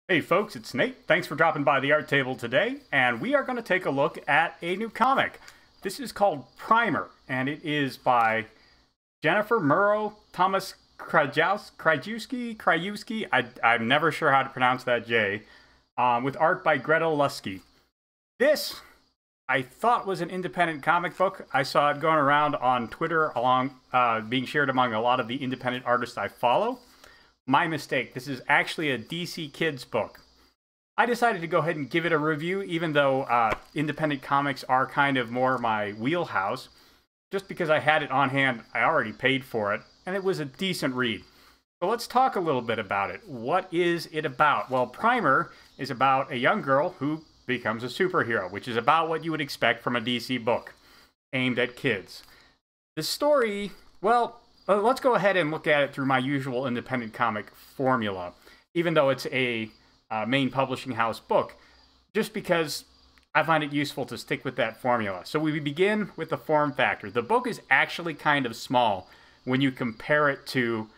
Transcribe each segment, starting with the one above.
Hey folks, it's Nate. Thanks for dropping by the art table today, and we are going to take a look at a new comic. This is called Primer, and it is by Jennifer Murrow, Thomas Krajewski. I'm never sure how to pronounce that J, with art by Greta Lusky. This, I thought, was an independent comic book. I saw it going around on Twitter, being shared among a lot of the independent artists I follow. My mistake. This is actually a DC Kids book. I decided to go ahead and give it a review, even though independent comics are kind of more my wheelhouse. Just because I had it on hand, I already paid for it, and it was a decent read. So let's talk a little bit about it. What is it about? Well, Primer is about a young girl who becomes a superhero, which is about what you would expect from a DC book aimed at kids. The story, well, let's go ahead and look at it through my usual independent comic formula, even though it's a main publishing house book, just because I find it useful to stick with that formula. So we begin with the form factor. The book is actually kind of small when you compare it to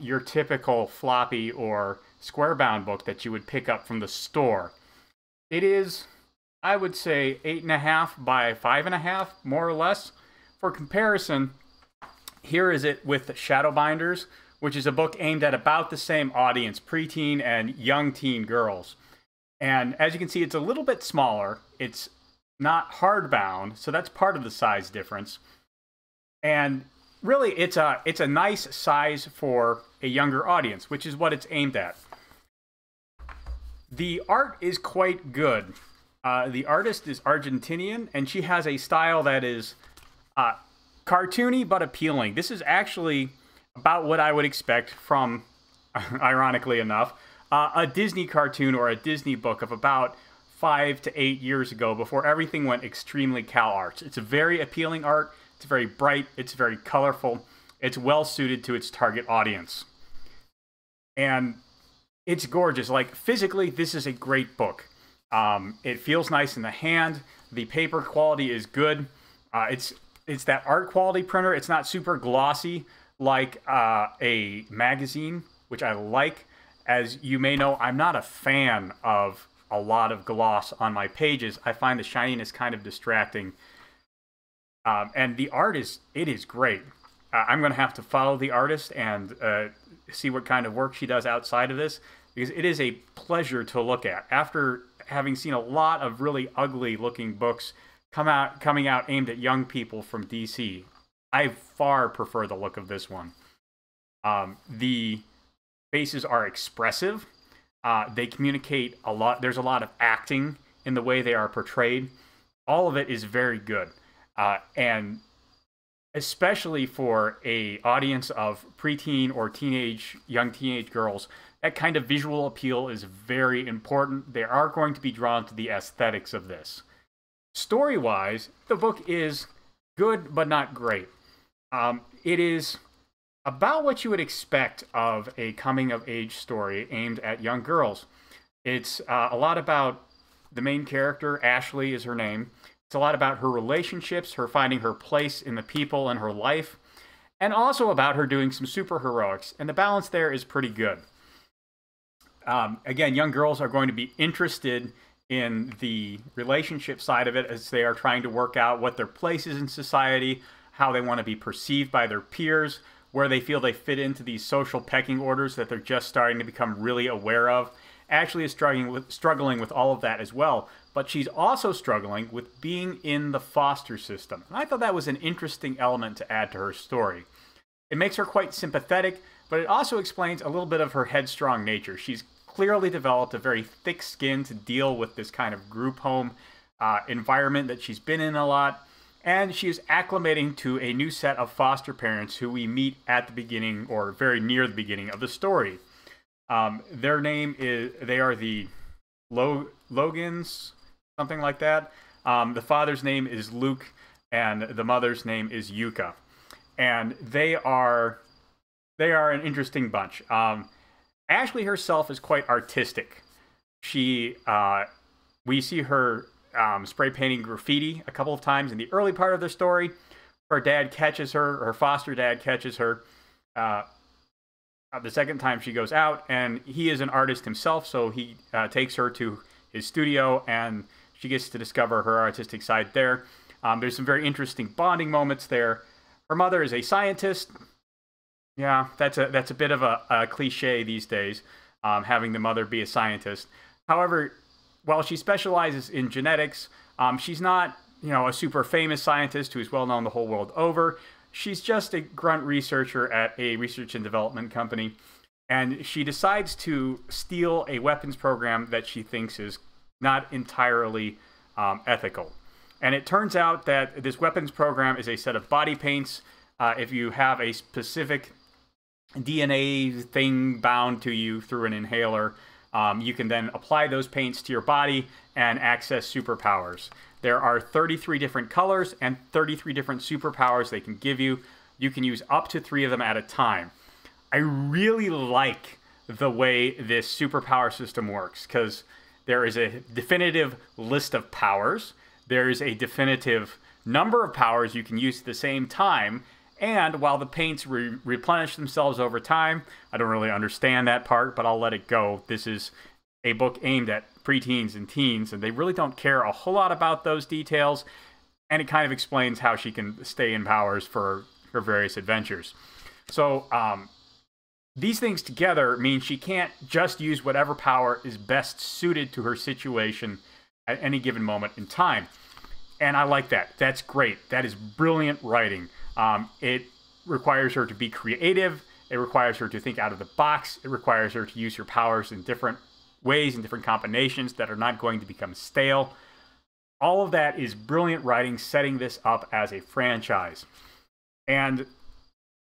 your typical floppy or square-bound book that you would pick up from the store. It is, I would say, 8.5 by 5.5, more or less. For comparison, here is it with Shadowbinders, which is a book aimed at about the same audience, preteen and young teen girls. And as you can see, it's a little bit smaller. It's not hardbound, so that's part of the size difference. And really, it's a nice size for a younger audience, which is what it's aimed at. The art is quite good. The artist is Argentinian, and she has a style that is cartoony but appealing. This is actually about what I would expect from, ironically enough, a Disney cartoon or a Disney book of about 5 to 8 years ago, before everything went extremely Cal Arts. It's a very appealing art. It's very bright. It's very colorful. It's well suited to its target audience. And it's gorgeous. Like, physically, this is a great book. It feels nice in the hand. The paper quality is good. It's that art quality printer. It's not super glossy like a magazine, which I like. As you may know, I'm not a fan of a lot of gloss on my pages. I find the shininess kind of distracting. And the art is great. I'm going to have to follow the artist and see what kind of work she does outside of this, because it is a pleasure to look at. After having seen a lot of really ugly looking books coming out aimed at young people from DC, I far prefer the look of this one. The faces are expressive. They communicate a lot. There's a lot of acting in the way they are portrayed. All of it is very good. And especially for a audience of preteen or young teenage girls, that kind of visual appeal is very important. They are going to be drawn to the aesthetics of this. Story-wise, the book is good but not great. It is about what you would expect of a coming-of-age story aimed at young girls. It's a lot about the main character. Ashley is her name. It's a lot about her relationships, her finding her place in the people in her life, and also about her doing some superheroics, and the balance there is pretty good. Again, young girls are going to be interested in the relationship side of it as they are trying to work out what their place is in society, how they want to be perceived by their peers, where they feel they fit into these social pecking orders that they're just starting to become really aware of. Ashley is struggling with all of that as well, but she's also struggling with being in the foster system. And I thought that was an interesting element to add to her story. It makes her quite sympathetic, but it also explains a little bit of her headstrong nature. She's clearly developed a very thick skin to deal with this kind of group home environment that she's been in a lot, and she is acclimating to a new set of foster parents who we meet at the beginning, or very near the beginning of the story. Their name is, they are the Logans, something like that. The father's name is Luke, and the mother's name is Yuka. And they are an interesting bunch. Ashley herself is quite artistic. We see her spray painting graffiti a couple of times in the early part of the story. Her foster dad catches her the second time she goes out, and he is an artist himself, so he takes her to his studio, and she gets to discover her artistic side there. There's some very interesting bonding moments there. Her mother is a scientist. Yeah, that's a bit of a cliche these days, having the mother be a scientist. However, while she specializes in genetics, she's not, a super famous scientist who is well known the whole world over. She's just a grunt researcher at a research and development company, and she decides to steal a weapons program that she thinks is not entirely ethical. And it turns out that this weapons program is a set of body paints. If you have a specific DNA thing bound to you through an inhaler, you can then apply those paints to your body and access superpowers. There are 33 different colors and 33 different superpowers they can give you. You can use up to 3 of them at a time. I really like the way this superpower system works, because there is a definitive list of powers. There is a definitive number of powers you can use at the same time. And while the paints replenish themselves over time, I don't really understand that part, but I'll let it go. This is a book aimed at preteens and teens, and they really don't care a whole lot about those details. And it kind of explains how she can stay in powers for her various adventures. So these things together mean she can't just use whatever power is best suited to her situation at any given moment in time. And I like that. That's great. That is brilliant writing. It requires her to be creative. It requires her to think out of the box. It requires her to use her powers in different ways and different combinations that are not going to become stale. All of that is brilliant writing, setting this up as a franchise. And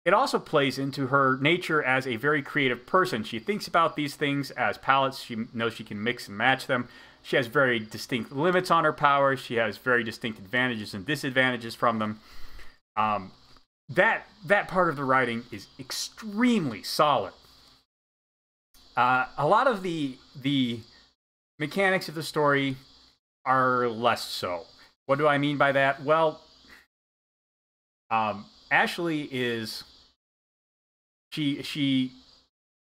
it also plays into her nature as a very creative person. She thinks about these things as palettes. She knows she can mix and match them. She has very distinct limits on her powers. She has very distinct advantages and disadvantages from them. That part of the writing is extremely solid. A lot of the mechanics of the story are less so. What do I mean by that? Well, Ashley is... She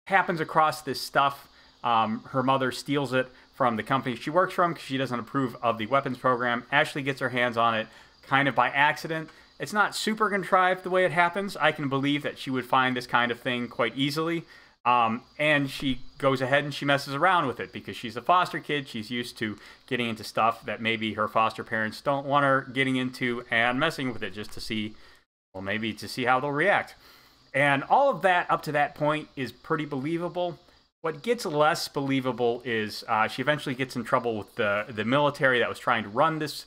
happens across this stuff. Her mother steals it from the company she works from because she doesn't approve of the weapons program. Ashley gets her hands on it kind of by accident. It's not super contrived the way it happens. I can believe that she would find this kind of thing quite easily. And she goes ahead and she messes around with it because she's a foster kid. She's used to getting into stuff that maybe her foster parents don't want her getting into and messing with it just to see, well, maybe to see how they'll react. And all of that up to that point is pretty believable. What gets less believable is she eventually gets in trouble with the military that was trying to run this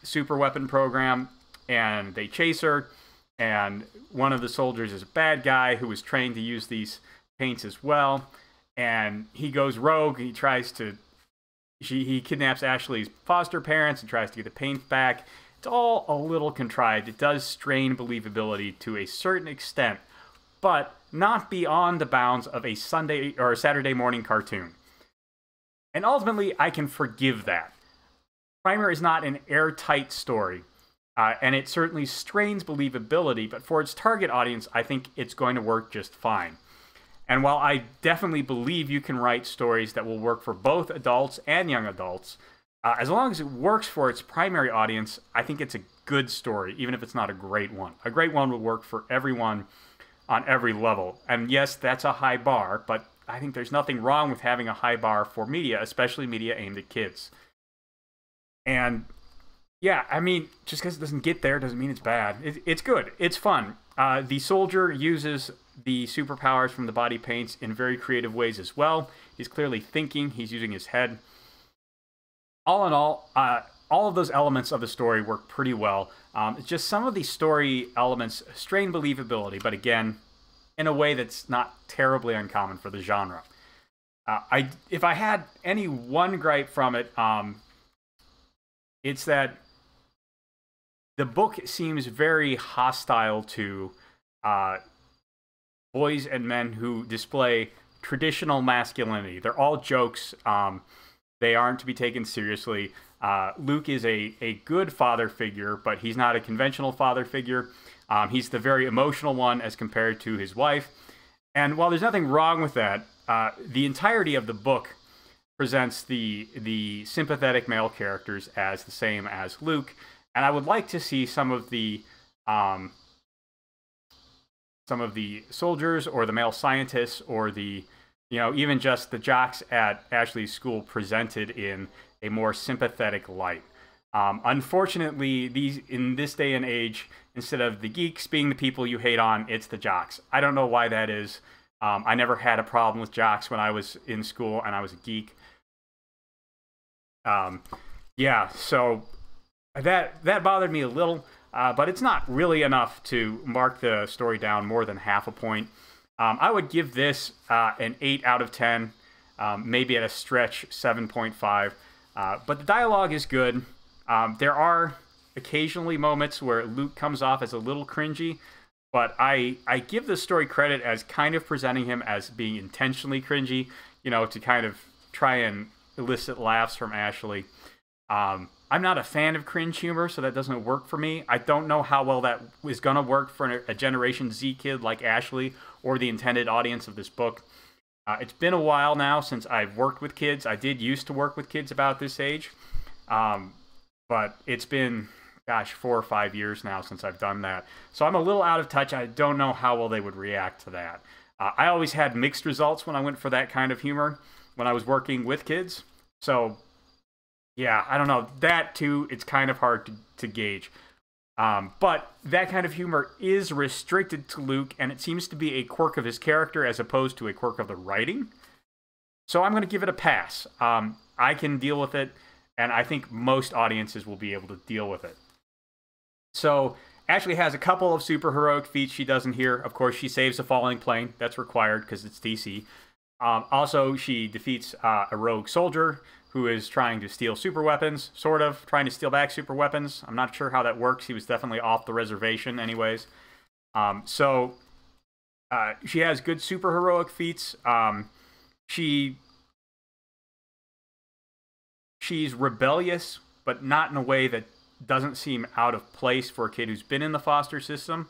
super weapon program, and they chase her, and one of the soldiers is a bad guy who was trained to use these paints as well, and he goes rogue. He kidnaps Ashley's foster parents and tries to get the paints back. It's all a little contrived. It does strain believability to a certain extent, but not beyond the bounds of a Sunday or a Saturday morning cartoon. And ultimately, I can forgive that. Primer is not an airtight story, and it certainly strains believability, but for its target audience, I think it's going to work just fine. And while I definitely believe you can write stories that will work for both adults and young adults, as long as it works for its primary audience, I think it's a good story, even if it's not a great one. A great one will work for everyone on every level. And yes, that's a high bar, but I think there's nothing wrong with having a high bar for media, especially media aimed at kids. And yeah, I mean, just because it doesn't get there doesn't mean it's bad. It's good. It's fun. The soldier uses the superpowers from the body paints in very creative ways as well. He's clearly thinking. He's using his head. All in all of those elements of the story work pretty well. It's just some of the story elements strain believability, but again, in a way that's not terribly uncommon for the genre. If I had any one gripe from it, it's that the book seems very hostile to boys and men who display traditional masculinity. They're all jokes. They aren't to be taken seriously. Luke is a good father figure, but he's not a conventional father figure. He's the very emotional one as compared to his wife. And while there's nothing wrong with that, the entirety of the book presents the sympathetic male characters as the same as Luke, and I would like to see some of the soldiers or the male scientists or the even just the jocks at Ashley's school presented in a more sympathetic light. Unfortunately, in this day and age, instead of the geeks being the people you hate on, it's the jocks. I don't know why that is. I never had a problem with jocks when I was in school and I was a geek. Yeah, so that bothered me a little, but it's not really enough to mark the story down more than half a point. I would give this an 8 out of 10, maybe at a stretch 7.5. But the dialogue is good. There are occasionally moments where Luke comes off as a little cringy, but I give the story credit as kind of presenting him as being intentionally cringy, to kind of try and elicit laughs from Ashley. I'm not a fan of cringe humor, so that doesn't work for me. I don't know how well that is going to work for a Generation Z kid like Ashley or the intended audience of this book. It's been a while now since I've worked with kids. I did used to work with kids about this age, but it's been, 4 or 5 years now since I've done that. So I'm a little out of touch. I don't know how well they would react to that. I always had mixed results when I went for that kind of humor when I was working with kids. So yeah, I don't know. That too, it's kind of hard to gauge. But that kind of humor is restricted to Luke, and it seems to be a quirk of his character as opposed to a quirk of the writing. So I'm going to give it a pass. I can deal with it, and I think most audiences will be able to deal with it. So Ashley has a couple of superheroic feats she does in here. Of course, she saves a falling plane. That's required because it's DC. Also, she defeats a rogue soldier who is trying to steal super weapons, sort of, trying to steal back super weapons. I'm not sure how that works. He was definitely off the reservation anyways. So she has good superheroic feats. She's rebellious, but not in a way that doesn't seem out of place for a kid who's been in the foster system.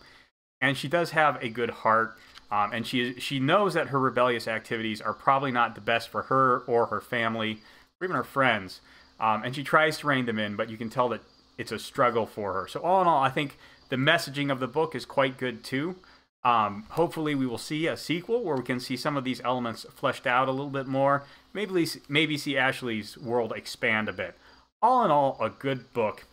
And she does have a good heart. And she knows that her rebellious activities are probably not the best for her or her family, or even her friends. And she tries to rein them in, but you can tell that it's a struggle for her. So all in all, I think the messaging of the book is quite good too. Hopefully we will see a sequel where we can see some of these elements fleshed out a little bit more. Maybe see Ashley's world expand a bit. All in all, a good book,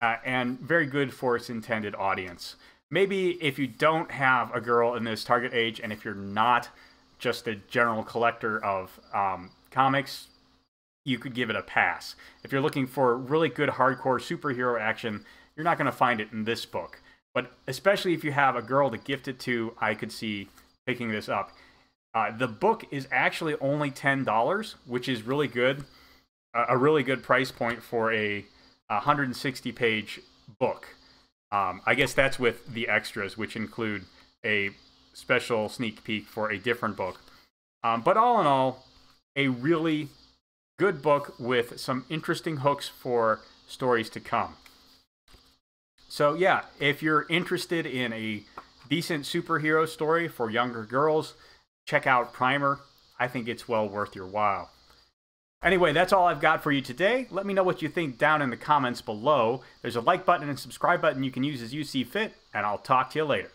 and very good for its intended audience. Maybe if you don't have a girl in this target age, and if you're not just a general collector of comics, you could give it a pass. If you're looking for really good hardcore superhero action, you're not going to find it in this book. But especially if you have a girl to gift it to, I could see picking this up. The book is actually only $10, which is really good. A really good price point for a 160-page book. I guess that's with the extras, which include a special sneak peek for a different book. But all in all, a really good book with some interesting hooks for stories to come. So yeah, if you're interested in a decent superhero story for younger girls, check out Primer. I think it's well worth your while. Anyway, that's all I've got for you today. Let me know what you think down in the comments below. There's a like button and subscribe button you can use as you see fit, and I'll talk to you later.